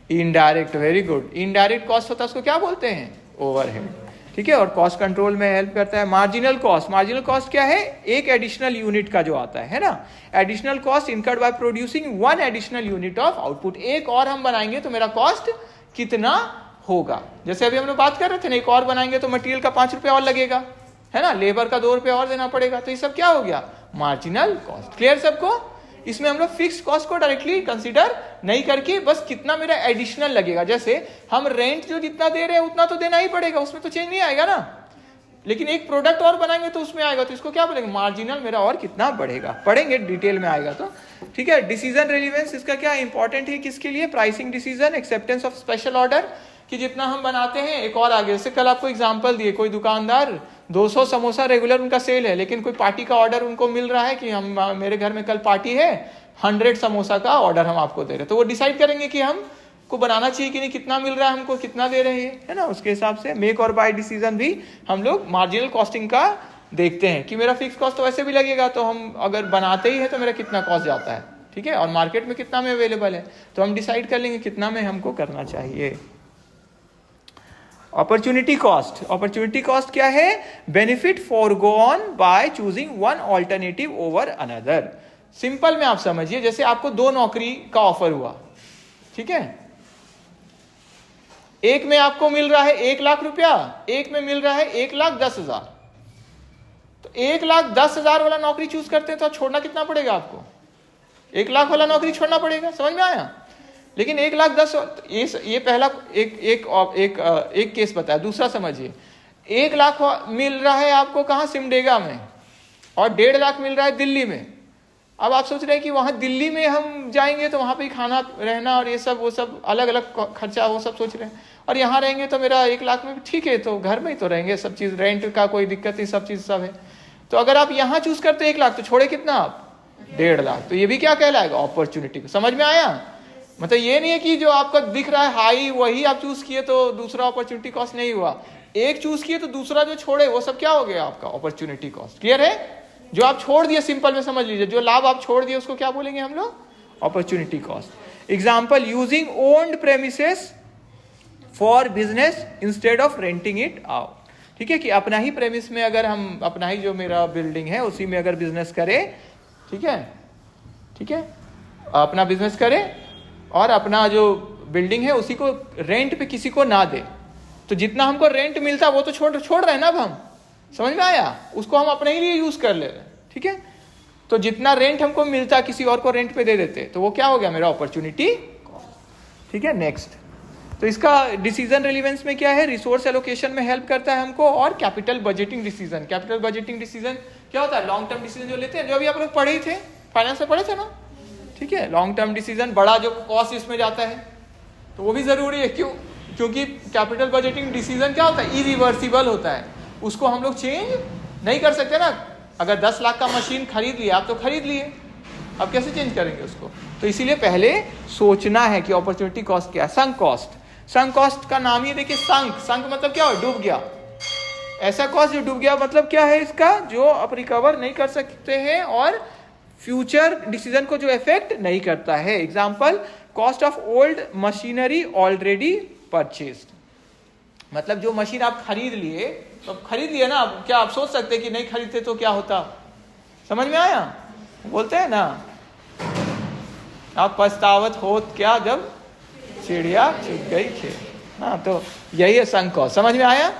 Indirect, very good. Indirect cost होता है उसको क्या बोलते हैं? ओवरहेड। ठीक है, और कॉस्ट कंट्रोल में हेल्प करता है। मार्जिनल कॉस्ट, मार्जिनल कॉस्ट क्या है? एक एडिशनल यूनिट का जो आता है ना, additional cost incurred by producing one additional unit of output. एक और हम बनाएंगे तो मेरा कॉस्ट कितना होगा? जैसे अभी हम लोग बात कर रहे थे ना, एक और बनाएंगे तो मटेरियल का 5 रुपये और लगेगा, है ना, लेबर का 2 रुपये और देना पड़ेगा, तो ये सब क्या हो गया? Marginal cost. क्लियर सबको? इसमें हम लोग फिक्स कॉस्ट को डायरेक्टली कंसीडर नहीं करके बस कितना मेरा एडिशनल लगेगा। जैसे हम रेंट जो जितना दे रहे हैं उतना तो देना ही पड़ेगा, उसमें तो चेंज नहीं आएगा ना, लेकिन एक प्रोडक्ट और बनाएंगे तो उसमें आएगा, तो इसको क्या बोलेंगे? मार्जिनल मेरा और कितना बढ़ेगा। पढ़ेंगे डिटेल में आएगा तो। ठीक है, डिसीजन रेलिवेंस इसका क्या इंपॉर्टेंट है, किसके लिए? Pricing decision, acceptance of special order, कि जितना हम बनाते हैं एक और आगे। जैसे कल आपको एग्जांपल दिए, कोई दुकानदार 200 समोसा रेगुलर उनका सेल है, लेकिन कोई पार्टी का ऑर्डर उनको मिल रहा है कि हम मेरे घर में कल पार्टी है, 100 समोसा का ऑर्डर हम आपको दे रहे हैं, तो वो डिसाइड करेंगे कि हम को बनाना चाहिए कि नहीं, कितना मिल रहा है हमको, कितना दे रहे हैं, है ना। उसके हिसाब से मेक और बाय डिसीजन भी हम लोग मार्जिनल कॉस्टिंग का देखते हैं कि मेरा फिक्स कॉस्ट तो वैसे भी लगेगा, तो हम अगर बनाते ही है तो मेरा कितना कॉस्ट जाता है, ठीक है, और मार्केट में कितना में अवेलेबल है, तो हम डिसाइड कर लेंगे कितना में हमको करना चाहिए। अपॉर्चुनिटी कॉस्ट, अपॉर्चुनिटी कॉस्ट क्या है? Benefit forgone by choosing one alternative over another. Simple में आप समझिए, जैसे आपको 2 नौकरी का ऑफर हुआ, ठीक है, एक में आपको मिल रहा है 1 लाख रुपया, एक में मिल रहा है 1,10,000, तो 1,10,000 वाला नौकरी चूज करते हैं तो छोड़ना कितना पड़ेगा आपको? 1 लाख वाला नौकरी छोड़ना पड़ेगा। समझ में आया? लेकिन 1,10,000 ये पहला एक केस बताया। दूसरा समझिए, 1 लाख मिल रहा है आपको कहाँ? सिमडेगा में, और 1.5 लाख मिल रहा है दिल्ली में। अब आप सोच रहे हैं कि वहाँ दिल्ली में हम जाएंगे तो वहाँ पे खाना रहना और ये सब वो सब अलग अलग खर्चा, वो सब सोच रहे हैं, और यहाँ रहेंगे तो मेरा 1 लाख में ठीक है, तो घर में ही तो रहेंगे, सब चीज़, रेंट का कोई दिक्कत नहीं, सब चीज़ सब है। तो अगर आप यहाँ चूज करते 1 लाख तो छोड़े कितना आप? 1.5 लाख। तो ये भी क्या कहलाएगा? अपॉर्चुनिटी को। समझ में आया? मतलब ये नहीं है कि जो आपका दिख रहा है हाई वही आप चूज किए तो दूसरा अपॉर्चुनिटी कॉस्ट नहीं हुआ, एक चूज किए तो दूसरा जो छोड़े वो सब क्या हो गया? आपका अपॉर्चुनिटी कॉस्ट। क्लियर है? जो आप छोड़ दिए, सिंपल में समझ लीजिए, जो लाभ आप छोड़ दिए उसको क्या बोलेंगे हम लोग? Opportunity cost. Example, using owned premises for business instead of renting it out. ठीक है, कि अपना ही प्रेमिस में अगर हम, अपना ही जो मेरा बिल्डिंग है उसी में अगर बिजनेस करें, ठीक है, ठीक है, अपना बिजनेस करें और अपना जो बिल्डिंग है उसी को रेंट पे किसी को ना दे, तो जितना हमको रेंट मिलता वो तो छोड़ रहे हैं ना अब हम। समझ में आया? उसको हम अपने ही लिए यूज कर ले रहे हैं, ठीक है। तो जितना रेंट हमको मिलता किसी और को रेंट पे दे देते, तो वो क्या हो गया? मेरा अपॉर्चुनिटी कॉस्ट। ठीक है, नेक्स्ट। तो इसका डिसीजन रेलिवेंस में क्या है? रिसोर्स एलोकेशन में हेल्प करता है हमको, और capital budgeting decision. Capital budgeting decision क्या होता है? लॉन्ग टर्म डिसीजन जो लेते हैं, जो अभी आप लोग पढ़े ही थे, फाइनेंस में पढ़े थे ना, ठीक है। लॉन्ग टर्म डिसीजन, बड़ा जो कॉस्ट इसमें जाता है, तो वो भी जरूरी है। क्यों? क्योंकि कैपिटल बजटिंग डिसीजन क्या होता है? इरिवर्सिबल होता है, उसको हम लोग चेंज नहीं कर सकते ना। अगर 10 लाख का मशीन खरीद लिया आप, तो खरीद लिए, अब कैसे चेंज करेंगे उसको? तो इसीलिए पहले सोचना है कि अपॉर्चुनिटी कॉस्ट क्या है। संक कॉस्ट, संक कॉस्ट का नाम ही देखिए, संक, संक मतलब क्या हो? डूब गया। ऐसा कॉस्ट जो डूब गया, मतलब क्या है इसका? जो आप रिकवर नहीं कर सकते हैं और फ्यूचर डिसीजन को जो इफेक्ट नहीं करता है। Example, cost of old machinery already purchased, मतलब जो मशीन आप खरीद लिए, तो खरीद लिए ना, क्या आप सोच सकते कि नहीं खरीदते तो क्या होता? समझ में आया? बोलते हैं ना, आप पछतावत होत क्या जब चिड़िया चुग गई खेत। हाँ, तो यही है संक कॉस्ट। समझ में आया?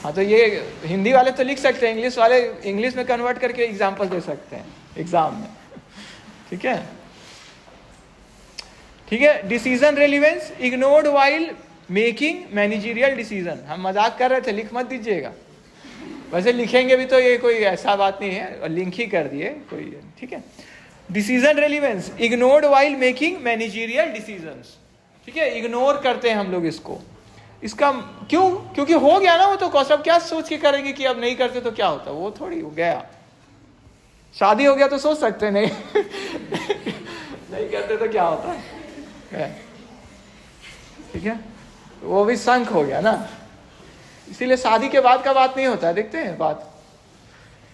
हाँ, तो ये हिंदी वाले तो लिख सकते हैं, इंग्लिश वाले इंग्लिश में कन्वर्ट करके एग्जाम्पल दे सकते हैं एग्जाम में, ठीक है, ठीक है। Decision relevance, ignored while making managerial decision. हम मजाक कर रहे थे, लिख मत दीजिएगा, वैसे लिखेंगे भी तो ये कोई ऐसा बात नहीं है, और लिंक ही कर दिए कोई, ठीक है। Decision relevance, ignored while making managerial decisions, ठीक है, इग्नोर करते हैं हम लोग इसको। इसका क्यों? क्योंकि हो गया ना वो तो कॉस्ट। अब क्या सोच के करेंगे कि अब नहीं करते तो क्या होता? वो थोड़ी हो गया। शादी हो गया तो सोच सकते नहीं नहीं करते तो क्या होता है, ठीक है, वो भी संक हो गया ना। इसीलिए शादी के बाद का बात नहीं होता है, देखते हैं बात,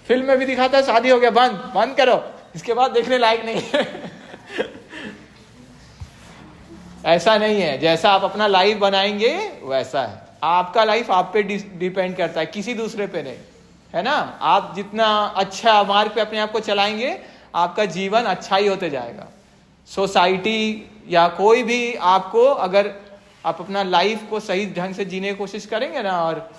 फिल्म में भी दिखाता है, शादी हो गया बंद, बंद करो, इसके बाद देखने लायक नहीं है ऐसा नहीं है, जैसा आप अपना लाइफ बनाएंगे वैसा है। आपका लाइफ आप पे डिपेंड करता है, किसी दूसरे पे नहीं, है ना। आप जितना अच्छा मार्ग पे अपने आप को चलाएंगे, आपका जीवन अच्छा ही होते जाएगा। सोसाइटी या कोई भी आपको, अगर आप अपना लाइफ को सही ढंग से जीने की कोशिश करेंगे ना, और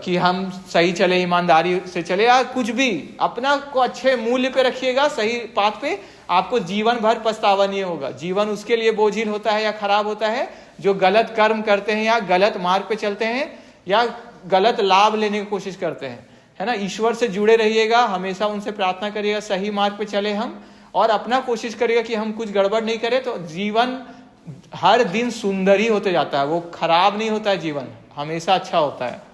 कि हम सही चले, ईमानदारी से चले, या कुछ भी अपना को अच्छे मूल्य पे रखिएगा, सही पाथ पे, आपको जीवन भर पछतावा नहीं होगा। जीवन उसके लिए बोझिल होता है या खराब होता है जो गलत कर्म करते हैं, या गलत मार्ग पे चलते हैं, या गलत लाभ लेने की कोशिश करते हैं, है ना। ईश्वर से जुड़े रहिएगा, हमेशा उनसे प्रार्थना करिएगा सही मार्ग पे चले हम, और अपना कोशिश करिएगा कि हम कुछ गड़बड़ नहीं करें, तो जीवन हर दिन सुंदर ही होते जाता है, वो खराब नहीं होता है, जीवन हमेशा अच्छा होता है।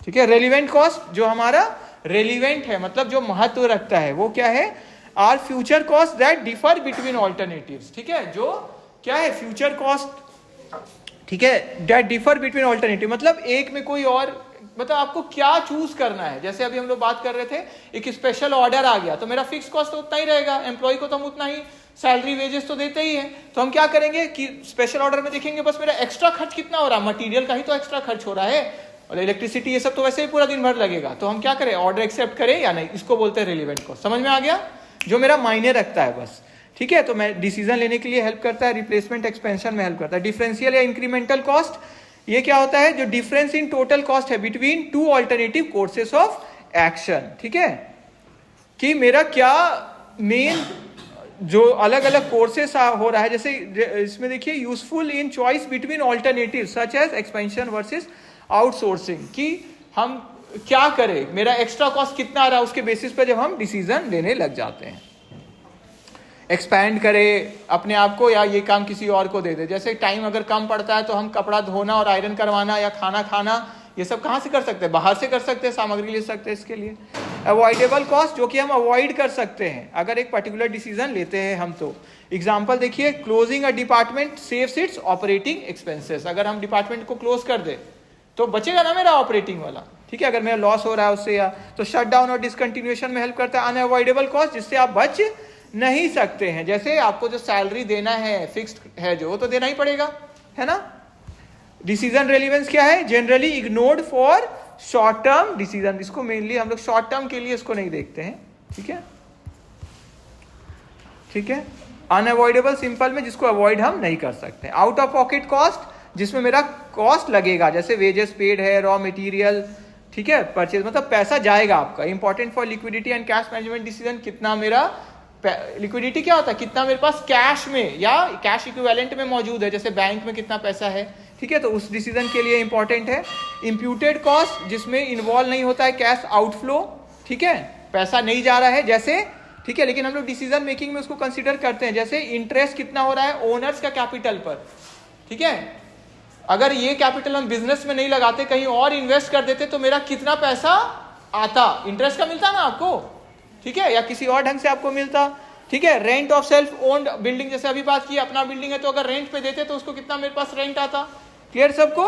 ठीक है। रेलिवेंट कॉस्ट, जो हमारा रेलिवेंट है, मतलब जो महत्व रखता है, वो क्या है? Are future cost that differ between alternatives. ठीक है, जो क्या है? फ्यूचर कॉस्ट, ठीक है, दैट डिफर बिटवीन ऑल्टरनेटिव, मतलब एक में कोई और, मतलब आपको क्या चूज करना है। जैसे अभी हम लोग बात कर रहे थे, एक स्पेशल ऑर्डर आ गया तो मेरा फिक्स कॉस्ट तो उतना ही रहेगा, एम्प्लॉय को तो हम उतना ही सैलरी वेजेस तो देते ही है, तो हम क्या करेंगे कि स्पेशल ऑर्डर में देखेंगे बस मेरा एक्स्ट्रा खर्च कितना हो रहा है, मटेरियल का ही तो एक्स्ट्रा खर्च हो रहा है, और इलेक्ट्रिसिटी ये सब तो वैसे ही पूरा दिन भर लगेगा, तो हम क्या करें? ऑर्डर एक्सेप्ट करें या नहीं, इसको बोलते हैं रेलिवेंट कॉस्ट। समझ में आ गया? जो मेरा मायने रखता है बस। ठीक है, तो मैं डिसीजन लेने के लिए हेल्प करता है, रिप्लेसमेंट एक्सपेंशन में हेल्प करता है। डिफरेंशियल या इंक्रीमेंटल कॉस्ट, ये क्या होता है? जो डिफरेंस इन टोटल कॉस्ट है between two alternative courses of action. ठीक है, कि मेरा क्या मेन जो अलग अलग कोर्सेस हो रहा है, जैसे इसमें देखिए useful in choice between alternative such as expansion versus outsourcing, कि हम क्या करें, मेरा एक्स्ट्रा कॉस्ट कितना आ रहा है, उसके बेसिस पर जब हम डिसीजन लेने लग जाते हैं। एक्सपैंड करें अपने आप को या ये काम किसी और को दे दे। जैसे टाइम अगर कम पड़ता है तो हम कपड़ा धोना और आयरन करवाना या खाना खाना, ये सब कहाँ से कर सकते हैं? बाहर से कर सकते हैं, सामग्री ले सकते हैं इसके लिए। अवॉइडेबल कॉस्ट, जो कि हम अवॉइड कर सकते हैं अगर एक पर्टिकुलर डिसीजन लेते हैं हम। तो एग्जाम्पल देखिए, closing a department saves it's operating expenses. अगर हम डिपार्टमेंट को क्लोज कर दे तो बचेगा ना मेरा ऑपरेटिंग वाला। ठीक है, अगर मेरा लॉस हो रहा है उससे, या तो शट डाउन और डिसकंटिन्यूएशन में हेल्प करता है। अनअवॉइडेबल कॉस्ट, जिससे आप बच नहीं सकते हैं, जैसे आपको जो सैलरी देना है फिक्स्ड है जो, तो देना ही पड़ेगा, है ना। डिसीजन रेलिवेंस क्या है? Generally ignored for short term decision. इसको मेनली हम लोग शॉर्ट टर्म के लिए इसको नहीं देखते हैं। ठीक है, ठीक है। अनअवॉइडेबल सिंपल में जिसको अवॉइड हम नहीं कर सकते। आउट ऑफ पॉकेट कॉस्ट, जिसमें मेरा कॉस्ट लगेगा, जैसे वेजेस पेड है, रॉ मटेरियल, ठीक है, परचेज, मतलब पैसा जाएगा आपका। Important for liquidity and cash management decision, कितना मेरा लिक्विडिटी क्या होता है, कितना मेरे पास कैश में या कैश इक्विवेलेंट में मौजूद है, जैसे बैंक में कितना पैसा है। ठीक है, तो उस डिसीजन के लिए इंपॉर्टेंट है। इम्प्यूटेड कॉस्ट, जिसमें इन्वॉल्व नहीं होता है कैश आउटफ्लो, ठीक है, पैसा नहीं जा रहा है जैसे, ठीक है, लेकिन हम लोग डिसीजन मेकिंग में उसको कंसीडर करते हैं। जैसे इंटरेस्ट कितना हो रहा है ओनर्स का कैपिटल पर, ठीक है, अगर ये कैपिटल हम बिजनेस में नहीं लगाते, कहीं और इन्वेस्ट कर देते, तो मेरा कितना पैसा आता, इंटरेस्ट का मिलता ना आपको, ठीक है, या किसी और ढंग से आपको मिलता। ठीक है, rent of self owned building, जैसे अभी बात की, अपना बिल्डिंग है तो अगर रेंट पे देते तो उसको कितना मेरे पास रेंट आता। क्लियर सबको?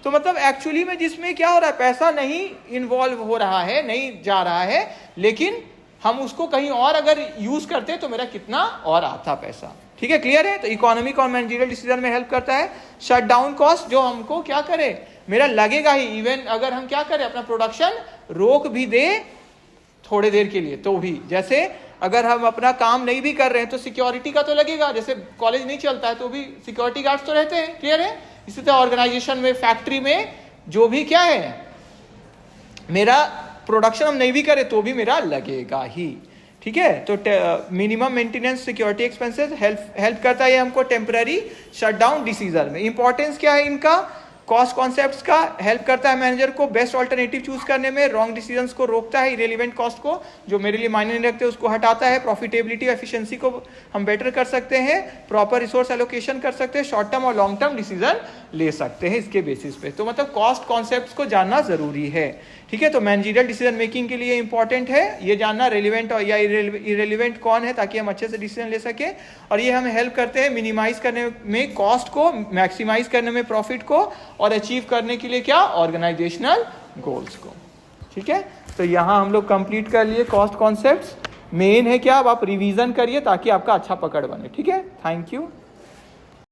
तो मतलब एक्चुअली में जिसमें क्या हो रहा है, पैसा नहीं इन्वॉल्व हो रहा है, नहीं जा रहा है, लेकिन हम उसको कहीं और अगर यूज करते तो मेरा कितना और आता पैसा। ठीक है, क्लियर है? तो इकोनॉमिक और मैनेजरियल डिसीजन में हेल्प करता है। शट डाउन कॉस्ट, जो हमको क्या करे, मेरा लगेगा ही, इवन अगर हम क्या करें, अपना प्रोडक्शन रोक भी दे थोड़े देर के लिए तो भी, जैसे अगर हम अपना काम नहीं भी कर रहे हैं तो सिक्योरिटी का तो लगेगा, जैसे कॉलेज नहीं चलता है तो भी सिक्योरिटी गार्ड्स तो रहते हैं। क्लियर है? इसी तरह ऑर्गेनाइजेशन में, फैक्ट्री में, जो भी क्या है, मेरा प्रोडक्शन हम नहीं भी करें तो भी मेरा लगेगा ही। ठीक है, तो minimum maintenance security expenses help करता है हमको टेम्पररी शटडाउन डिसीजन में। इंपॉर्टेंस क्या है इनका? कॉस्ट कॉन्सेप्ट्स का हेल्प करता है मैनेजर को बेस्ट ऑल्टरनेटिव चूज करने में, रॉन्ग डिसीजंस को रोकता है, इरेलीवेंट कॉस्ट को जो मेरे लिए मायने नहीं रखते उसको हटाता है, प्रॉफिटेबिलिटी एफिशिएंसी को हम बेटर कर सकते हैं, प्रॉपर रिसोर्स एलोकेशन कर सकते हैं, शॉर्ट टर्म और लॉन्ग टर्म डिसीजन ले सकते हैं इसके बेसिस पे। तो मतलब कॉस्ट कॉन्सेप्ट्स को जानना जरूरी है। ठीक है, तो मैनेजरियल डिसीजन मेकिंग के लिए इंपॉर्टेंट है ये जानना रेलिवेंट और या इरेलीवेंट कौन है, ताकि हम अच्छे से डिसीजन ले सके। और ये हमें हेल्प करते हैं मिनिमाइज करने में कॉस्ट को, मैक्सिमाइज करने में प्रॉफिट को, और अचीव करने के लिए क्या, ऑर्गेनाइजेशनल गोल्स को। ठीक है, तो यहाँ हम लोग कंप्लीट कर लिए कॉस्ट कॉन्सेप्ट्स। मेन है क्या, अब आप रिवीजन करिए ताकि आपका अच्छा पकड़ बने। ठीक है, थैंक यू।